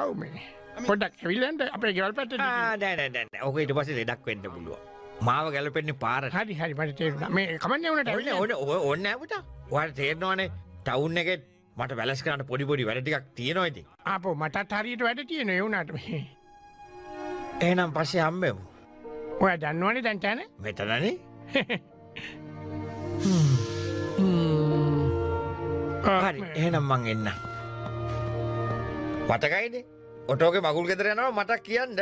ඔව් මේ පොඩ්ඩක් ඇවිල්ලා අපේ ගෙවල් පැත්තට. නෑ. ඔක ඊට පස්සේ ලෙඩක් වෙන්න පුළුවන්. මාව ගැලපෙන්නේ පාරට. හරි මට තේරුණා. මේ කමන්නේ උනට ඕනේ නෑ පුතා. ඔයාලට තේරෙනවනේ ටවුන් එකේ මට වැලස් කරන්න පොඩි වැඩ ටිකක් තියෙනවා ඉතින්. ආපෝ මටත් හරියට වැඩ තියෙනවා ඒ උනාට මේ. එහෙනම් පස්සේ හම්බෙමු. ඔයා දන්නවනේ දැන් තැන? මෙතනනේ. හරි එහෙනම් මං එන්න. වටකයිනේ. ඔටෝගේ මගුල් ගෙදර යනවා මට කියන්න.